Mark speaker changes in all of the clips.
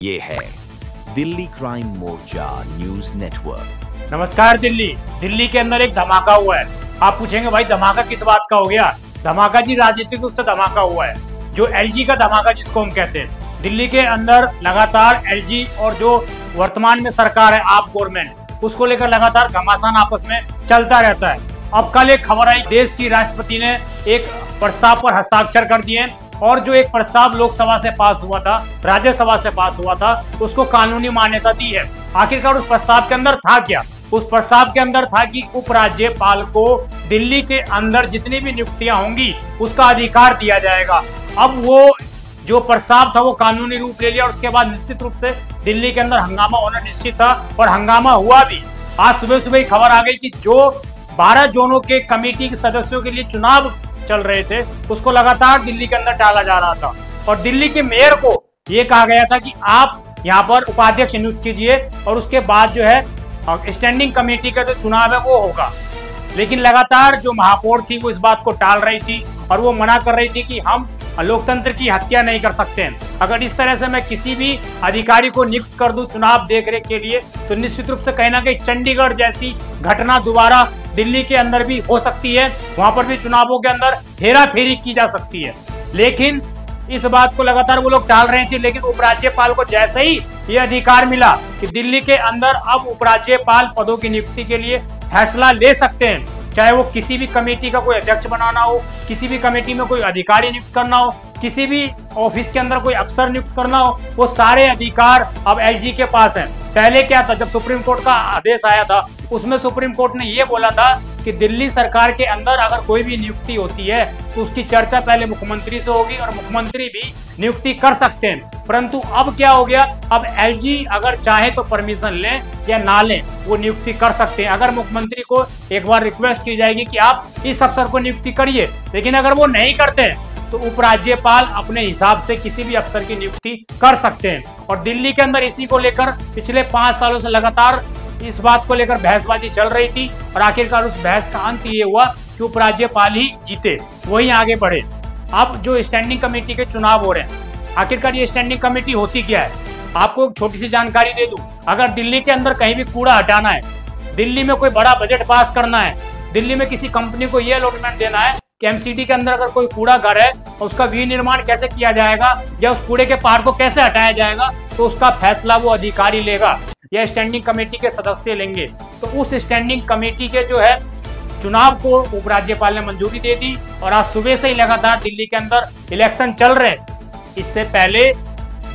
Speaker 1: ये है दिल्ली क्राइम मोर्चा news network.
Speaker 2: नमस्कार। दिल्ली के अंदर एक धमाका हुआ है। आप पूछेंगे भाई धमाका किस बात का हो गया? धमाका जी राजनीतिक रूप से धमाका हुआ है, जो एलजी का धमाका जिसको हम कहते हैं। दिल्ली के अंदर लगातार एलजी और जो वर्तमान में सरकार है आप गवर्नमेंट, उसको लेकर लगातार घमासान आपस में चलता रहता है। अब कल एक खबर आई, देश की राष्ट्रपति ने एक प्रस्ताव पर हस्ताक्षर कर दिए और जो एक प्रस्ताव लोकसभा से पास हुआ था, राज्यसभा से पास हुआ था, उसको कानूनी मान्यता दी है। आखिरकार उस प्रस्ताव के अंदर था क्या? उस प्रस्ताव के अंदर था कि उपराज्यपाल को दिल्ली के अंदर जितनी भी नियुक्तियां होंगी उसका अधिकार दिया जाएगा। अब वो जो प्रस्ताव था वो कानूनी रूप ले लिया और उसके बाद निश्चित रूप से दिल्ली के अंदर हंगामा होना निश्चित था और हंगामा हुआ भी। आज सुबह सुबह खबर आ गई कि जो 12 जोनों के कमेटी के सदस्यों के लिए चुनाव चल रहे थे उसको लगातार दिल्ली के अंदर टाला जा रहा था और दिल्ली के मेयर को ये कहा गया था कि आप यहाँ पर उपाध्यक्ष नियुक्त कीजिए और उसके बाद जो है स्टैंडिंग कमेटी का जो चुनाव है वो होगा। लेकिन लगातार जो महापौर थी वो इस बात को टाल रही थी और वो मना कर रही थी कि हम लोकतंत्र की हत्या नहीं कर सकते हैं। अगर इस तरह से मैं किसी भी अधिकारी को नियुक्त कर दूं चुनाव देखरेख के लिए तो निश्चित रूप से कहीं ना कहीं चंडीगढ़ जैसी घटना दोबारा दिल्ली के अंदर भी हो सकती है। वहां पर भी चुनावों के अंदर हेरा फेरी की जा सकती है। लेकिन इस बात को लगातार वो लोग टाल रहे थे। लेकिन उपराज्यपाल को जैसे ही ये अधिकार मिला कि दिल्ली के अंदर अब उपराज्यपाल पदों की नियुक्ति के लिए फैसला ले सकते हैं, चाहे वो किसी भी कमेटी का कोई अध्यक्ष बनाना हो, किसी भी कमेटी में कोई अधिकारी नियुक्त करना हो, किसी भी ऑफिस के अंदर कोई अफसर नियुक्त करना हो, वो सारे अधिकार अब एलजी के पास हैं। पहले क्या था, जब सुप्रीम कोर्ट का आदेश आया था उसमें सुप्रीम कोर्ट ने ये बोला था कि दिल्ली सरकार के अंदर अगर कोई भी नियुक्ति होती है तो उसकी चर्चा पहले मुख्यमंत्री से होगी और मुख्यमंत्री भी नियुक्ति कर सकते हैं। परंतु अब क्या हो गया, अब एलजी अगर चाहे तो परमिशन लें या ना लें वो नियुक्ति कर सकते हैं। अगर मुख्यमंत्री को एक बार रिक्वेस्ट की जाएगी कि आप इस अफसर को नियुक्ति करिए, लेकिन अगर वो नहीं करते हैं तो उपराज्यपाल अपने हिसाब से किसी भी अफसर की नियुक्ति कर सकते हैं। और दिल्ली के अंदर इसी को लेकर पिछले 5 सालों से लगातार इस बात को लेकर बहसबाजी चल रही थी और आखिरकार उस बहस का अंत ये हुआ कि उपराज्यपाल ही जीते, वही आगे बढ़े। अब जो स्टैंडिंग कमेटी के चुनाव हो रहे हैं, आखिरकार ये स्टैंडिंग कमेटी होती क्या है? आपको एक छोटी सी जानकारी दे दूं। अगर दिल्ली के अंदर कहीं भी कूड़ा हटाना है, दिल्ली में कोई बड़ा बजट पास करना है, दिल्ली में किसी कंपनी को ये अलॉटमेंट देना है कि एमसीडी के अंदर अगर कोई कूड़ा घर है उसका विनिर्माण कैसे किया जाएगा या उस कूड़े के पहाड़ को कैसे हटाया जाएगा, तो उसका फैसला वो अधिकारी लेगा या स्टैंडिंग कमेटी के सदस्य लेंगे। तो उस स्टैंडिंग कमेटी के जो है चुनाव को उपराज्यपाल ने मंजूरी दे दी और आज सुबह से ही लगातार दिल्ली के अंदर इलेक्शन चल रहे हैं। इससे पहले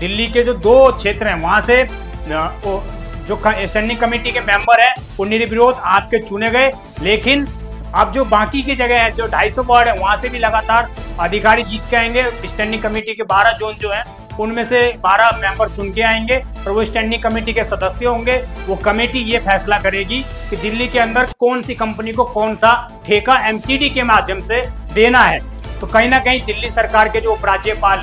Speaker 2: दिल्ली के जो 2 क्षेत्र हैं वहां से जो स्टैंडिंग कमेटी के मेंबर हैं वो निर्विरोध आपके चुने गए। लेकिन अब जो बाकी की जगह है, जो 250 वार्ड है, वहां से भी लगातार अधिकारी जीत के आएंगे। स्टैंडिंग कमेटी के 12 जोन जो हैं उनमें से 12 मेंबर चुन के आएंगे और वो स्टैंडिंग कमेटी के सदस्य होंगे। वो कमेटी ये फैसला करेगी कि दिल्ली के अंदर कौन सी कंपनी को कौन सा ठेका एमसीडी के माध्यम से देना है। तो कहीं ना कहीं दिल्ली सरकार के जो उपराज्यपाल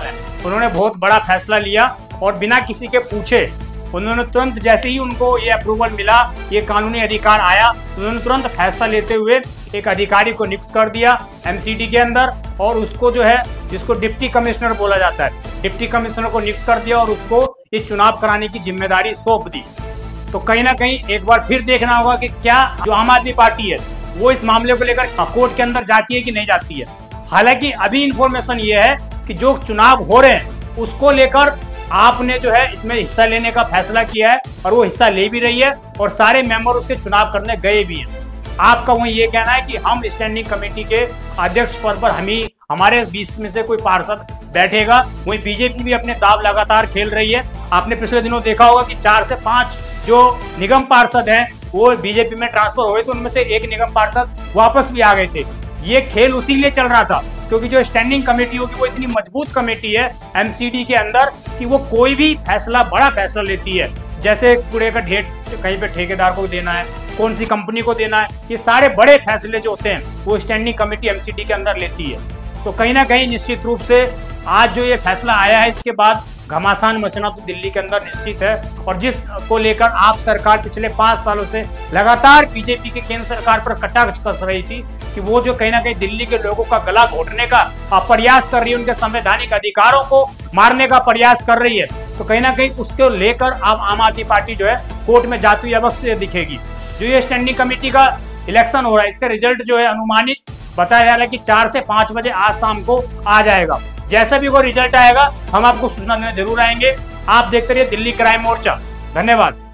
Speaker 2: हैं उन्होंने बहुत बड़ा फैसला लिया और बिना किसी के पूछे उन्होंने तुरंत, जैसे ही उनको ये अप्रूवल मिला, ये कानूनी अधिकार आया, उन्होंने तुरंत फैसला लेते हुए एक अधिकारी को नियुक्त कर दिया एमसीडी के अंदर और उसको जो है, जिसको डिप्टी कमिश्नर बोला जाता है, डिप्टी कमिश्नर को नियुक्त कर दिया और उसको ये चुनाव कराने की जिम्मेदारी सौंप दी। तो कहीं ना कहीं एक बार फिर देखना होगा कि क्या जो आम आदमी पार्टी है वो इस मामले को लेकर कोर्ट के अंदर जाती है कि नहीं जाती है। हालांकि अभी इंफॉर्मेशन ये है कि जो चुनाव हो रहे हैं उसको लेकर आपने जो है इसमें हिस्सा लेने का फैसला किया है और वो हिस्सा ले भी रही है और सारे मेंबर उसके चुनाव करने गए भी हैं। आपका वही ये कहना है कि हम स्टैंडिंग कमेटी के अध्यक्ष पद पर हमारे 20 में से कोई पार्षद बैठेगा। वही बीजेपी भी अपने दाव लगातार खेल रही है। आपने पिछले दिनों देखा होगा कि 4 से 5 जो निगम पार्षद हैं वो बीजेपी में ट्रांसफर हुए थे, उनमें से एक निगम पार्षद वापस भी आ गए थे। ये खेल उसी लिए चल रहा था क्योंकि जो स्टैंडिंग कमेटी होगी वो इतनी मजबूत कमेटी है एमसीडी के अंदर कि वो कोई भी फैसला, बड़ा फैसला लेती है। जैसे कूड़े का ढेर कहीं पे ठेकेदार को देना है, कौन सी कंपनी को देना है, ये सारे बड़े फैसले जो होते हैं वो स्टैंडिंग कमेटी एमसीडी के अंदर लेती है। तो कहीं ना कहीं निश्चित रूप से आज जो ये फैसला आया है इसके बाद घमासान मचना तो दिल्ली के अंदर निश्चित है। और जिस को लेकर आप सरकार पिछले 5 सालों से लगातार बीजेपी की केंद्र सरकार पर कटाक्ष कस रही थी कि वो जो कहीं ना कहीं दिल्ली के लोगों का गला घोटने का प्रयास कर रही है, उनके संवैधानिक अधिकारों को मारने का प्रयास कर रही है, तो कहीं ना कहीं उसको लेकर अब आम आदमी पार्टी जो है कोर्ट में जाती हुई अवश्य दिखेगी। जो ये स्टैंडिंग कमेटी का इलेक्शन हो रहा है, इसका रिजल्ट जो है अनुमानित बताया जा रहा है कि 4 से 5 बजे आज शाम को आ जाएगा। जैसा भी कोई रिजल्ट आएगा हम आपको सूचना देने जरूर आएंगे। आप देखते रहिए दिल्ली क्राइम मोर्चा। धन्यवाद।